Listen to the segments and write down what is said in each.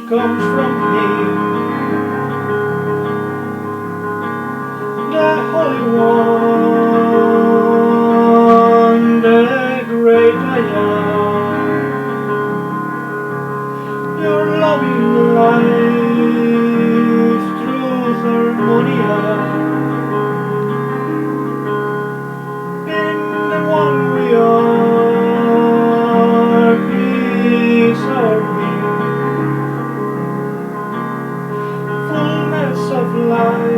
comes from me, the Holy One, the great I am, your loving life, truth, harmonia, in the one we are, peace our being, fullness of life.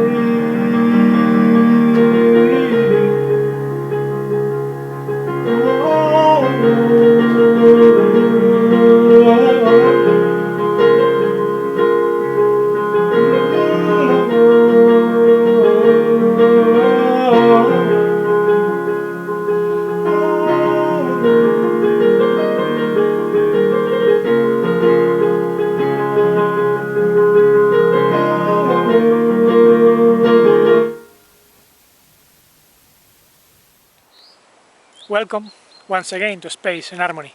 Welcome once again to Space in Harmony,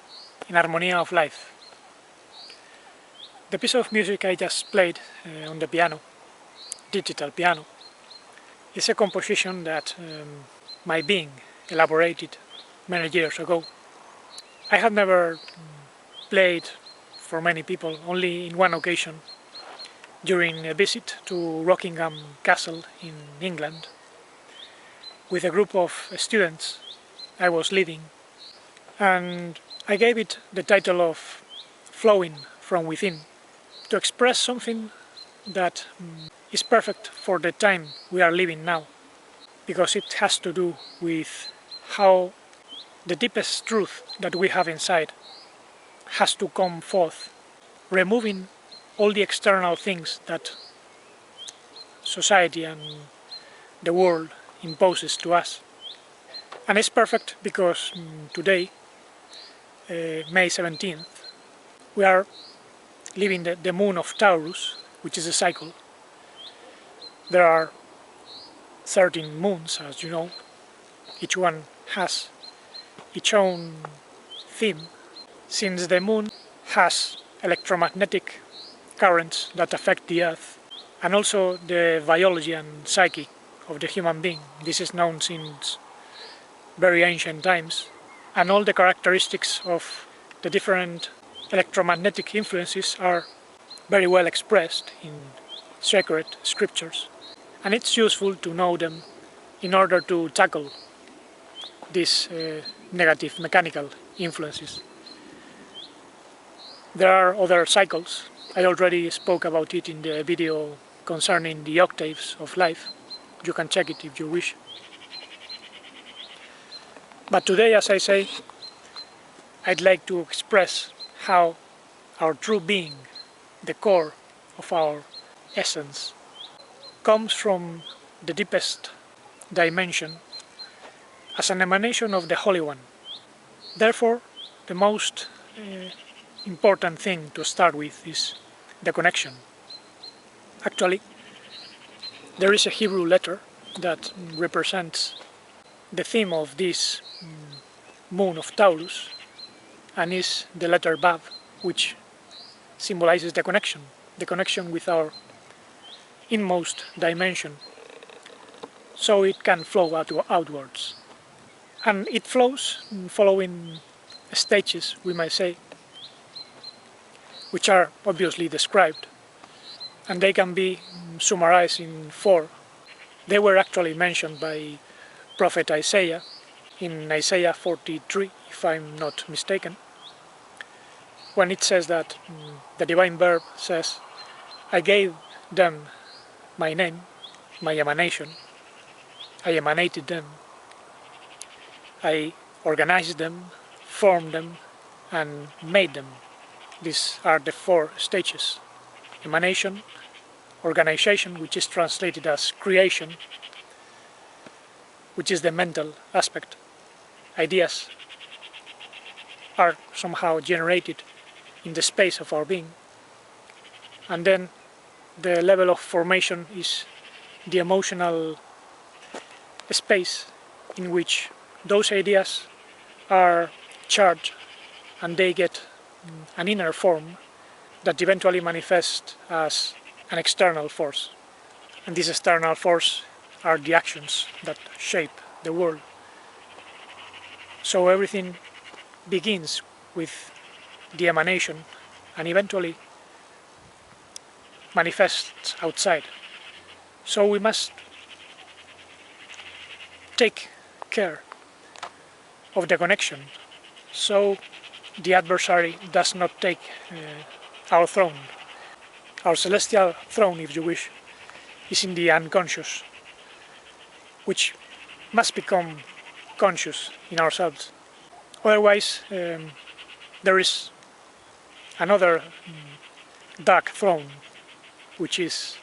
Enarmonya of Life. The piece of music I just played on the piano, digital piano, is a composition that my being elaborated many years ago I had never played for many people, only in one occasion, during a visit to Rockingham Castle in England, with a group of students I was leading, and I gave it the title of Flowing from Within, to express something that is perfect for the time we are living now, because it has to do with how the deepest truth that we have inside has to come forth, removing all the external things that society and the world imposes to us. And it's perfect because today, May 17th, we are living the moon of Taurus, which is a cycle. There are 13 moons, as you know. Each one has its own theme, since the moon has electromagnetic currents that affect the Earth, and also the biology and psyche of the human being. This is known since very ancient times, and all the characteristics of the different electromagnetic influences are very well expressed in sacred scriptures, and it's useful to know them in order to tackle these negative mechanical influences. There are other cycles. I already spoke about it in the video concerning the octaves of life. You can check it if you wish. But today, as I say, I'd like to express how our true being, the core of our essence, comes from the deepest dimension as an emanation of the Holy One. Therefore, the most important thing to start with is the connection. Actually, there is a Hebrew letter that represents the theme of this moon of Taurus, and is the letter Vav, which symbolizes the connection with our inmost dimension, so it can flow outwards. And it flows following stages, we might say, which are obviously described, and they can be summarized in 4. They were actually mentioned by Prophet Isaiah in Isaiah 43, if I'm not mistaken, when it says that the divine verb says, I gave them my name, my emanation, I emanated them, I organized them, formed them, and made them. These are the 4 stages: emanation, organization, which is translated as creation, which is the mental aspect. Ideas are somehow generated in the space of our being. And then the level of formation is the emotional space in which those ideas are charged and they get an inner form that eventually manifests as an external force. And this external force are the actions that shape the world. So everything begins with the emanation and eventually manifests outside. So we must take care of the connection, so the adversary does not take our throne. Our celestial throne, if you wish, is in the unconscious, which must become conscious in ourselves. Otherwise, there is another dark throne, which is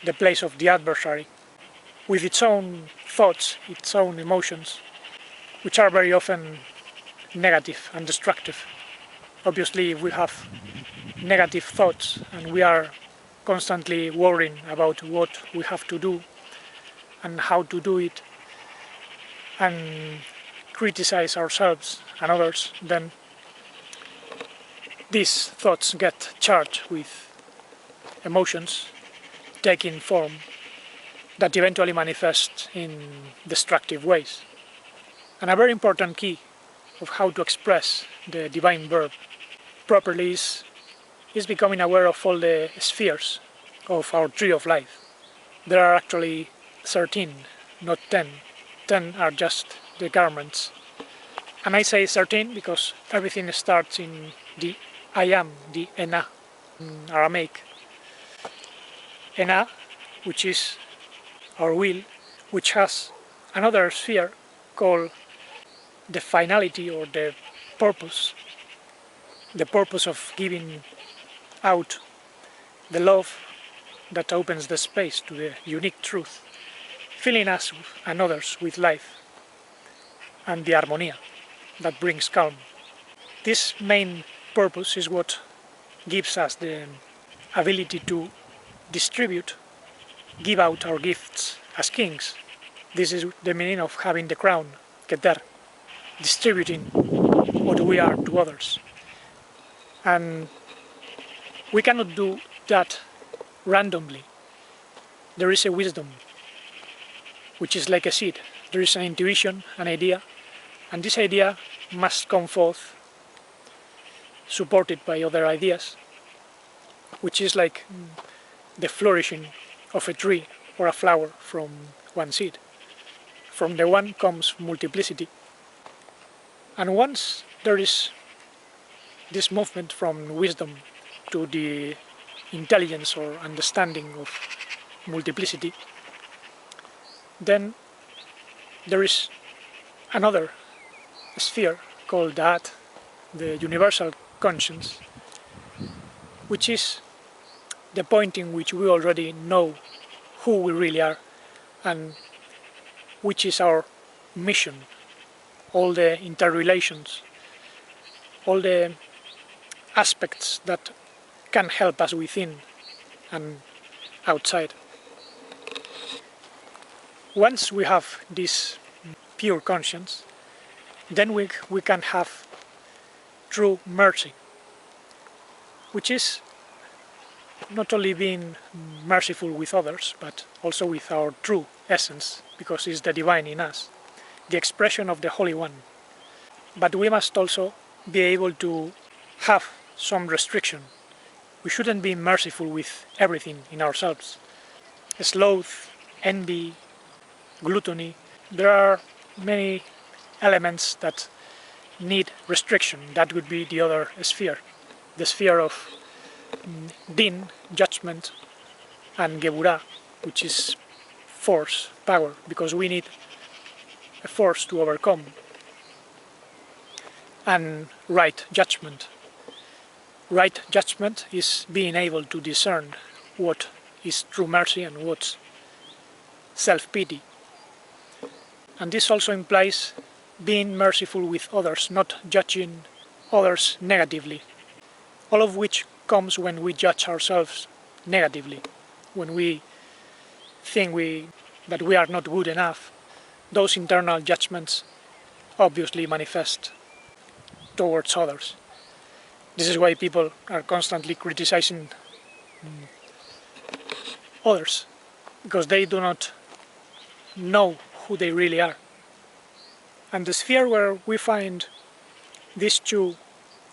the place of the adversary, with its own thoughts, its own emotions, which are very often negative and destructive. Obviously, if we have negative thoughts and we are constantly worrying about what we have to do and how to do it, and criticize ourselves and others, then these thoughts get charged with emotions taking form that eventually manifest in destructive ways. And a very important key of how to express the divine verb properly is becoming aware of all the spheres of our tree of life. There are actually 13, not 10. 10 are just the garments. And I say 13 because everything starts in the I am, the Ena, in Aramaic. Ena, which is our will, which has another sphere called the finality or the purpose of giving out the love that opens the space to the unique truth, filling us and others with life, and the Enarmonya that brings calm. This main purpose is what gives us the ability to distribute, give out our gifts as kings. This is the meaning of having the crown, Keter, distributing what we are to others. And we cannot do that randomly. There is a wisdom, which is like a seed. There is an intuition, an idea, and this idea must come forth supported by other ideas, which is like the flourishing of a tree or a flower from one seed. From the one comes multiplicity. And once there is this movement from wisdom to the intelligence or understanding of multiplicity, then there is another sphere called that, the universal conscience, which is the point in which we already know who we really are and which is our mission, all the interrelations, all the aspects that can help us within and outside. Once we have this pure conscience, then we can have true mercy, which is not only being merciful with others, but also with our true essence, because it's the divine in us, the expression of the Holy One. But we must also be able to have some restriction. We shouldn't be merciful with everything in ourselves. Sloth, envy, gluttony, there are many elements that need restriction. That would be the other sphere, the sphere of din, judgment, and geburah, which is force, power, because we need a force to overcome, and right judgment. Right judgment is being able to discern what is true mercy and what's self-pity. And this also implies being merciful with others, not judging others negatively, all of which comes when we judge ourselves negatively, when we think that we are not good enough. Those internal judgments obviously manifest towards others. This is why people are constantly criticizing others, because they do not know who they really are. And the sphere where we find these two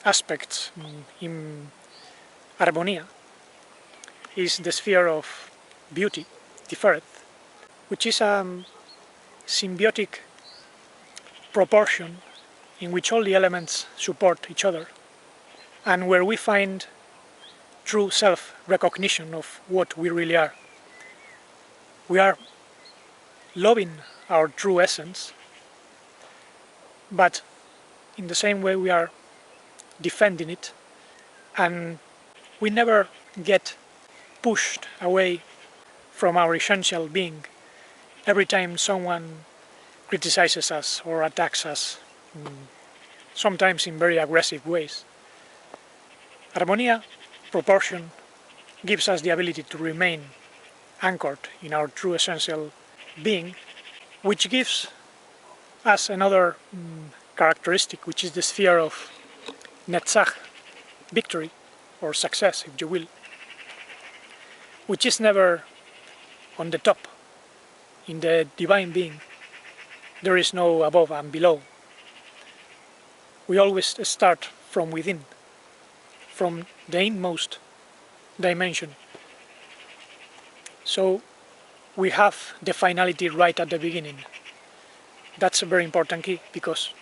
aspects in Enarmonya is the sphere of beauty, Tiferet, which is a symbiotic proportion in which all the elements support each other, and where we find true self-recognition of what we really are. We are loving our true essence, but in the same way we are defending it, and we never get pushed away from our essential being every time someone criticizes us or attacks us, sometimes in very aggressive ways. Enarmonya proportion gives us the ability to remain anchored in our true essential being, which gives us another characteristic, which is the sphere of Netzach, victory or success, if you will, which is never on the top. In the divine being, there is no above and below. We always start from within, from the inmost dimension. So we have the finality right at the beginning. That's a very important key, because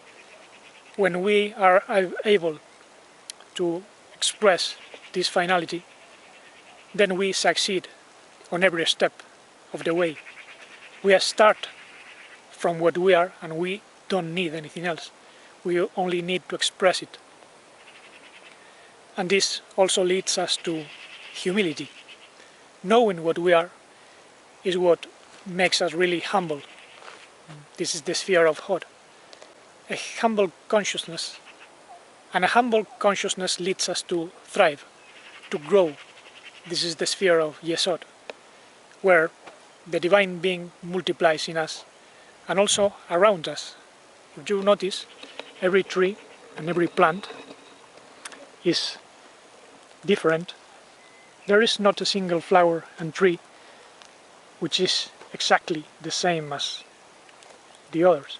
when we are able to express this finality, then we succeed on every step of the way. We start from what we are, and we don't need anything else. We only need to express it. And this also leads us to humility. Knowing what we are is what makes us really humble. This is the sphere of Hod. A humble consciousness. And a humble consciousness leads us to thrive, to grow. This is the sphere of Yesod, where the divine being multiplies in us and also around us. If you notice, every tree and every plant is different. There is not a single flower and tree which is exactly the same as the others.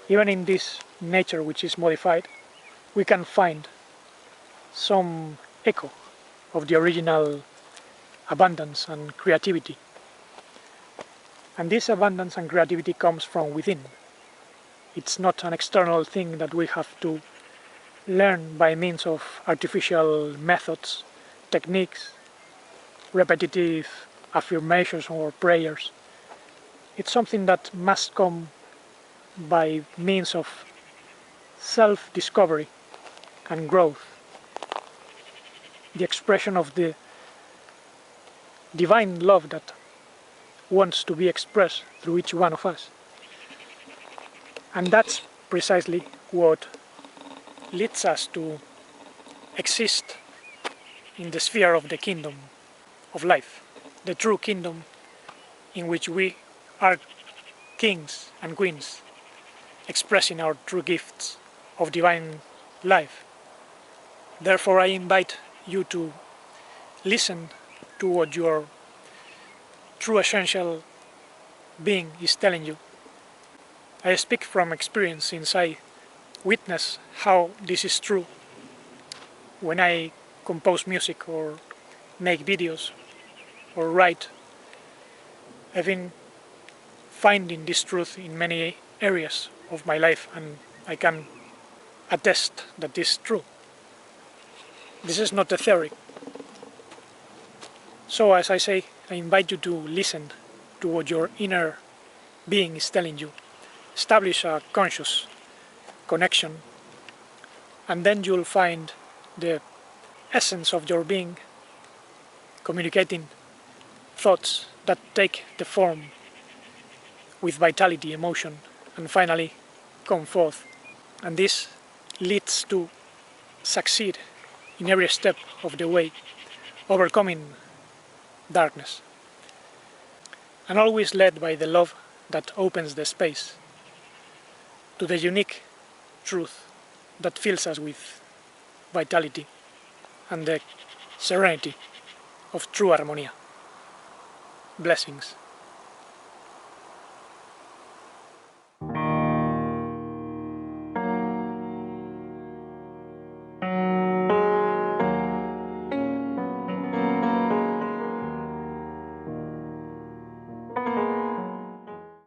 Even in this nature which is modified, we can find some echo of the original abundance and creativity. And this abundance and creativity comes from within. It's not an external thing that we have to learn by means of artificial methods, techniques, repetitive affirmations or prayers. It's something that must come by means of self-discovery and growth. The expression of the divine love that wants to be expressed through each one of us. And that's precisely what leads us to exist in the sphere of the kingdom of life, the true kingdom in which we are kings and queens, expressing our true gifts of divine life. Therefore, I invite you to listen to what your true essential being is telling you. I speak from experience, since I witness how this is true when I compose music or make videos or write. I've been finding this truth in many areas of my life, and I can attest that this is true. This is not a theory. So, as I say, I invite you to listen to what your inner being is telling you. Establish a conscious connection, and then you'll find the essence of your being communicating thoughts that take the form with vitality, emotion, and finally come forth. And this leads to succeed in every step of the way, overcoming darkness, and always led by the love that opens the space to the unique truth that fills us with vitality and the serenity of true Enarmonya. Blessings.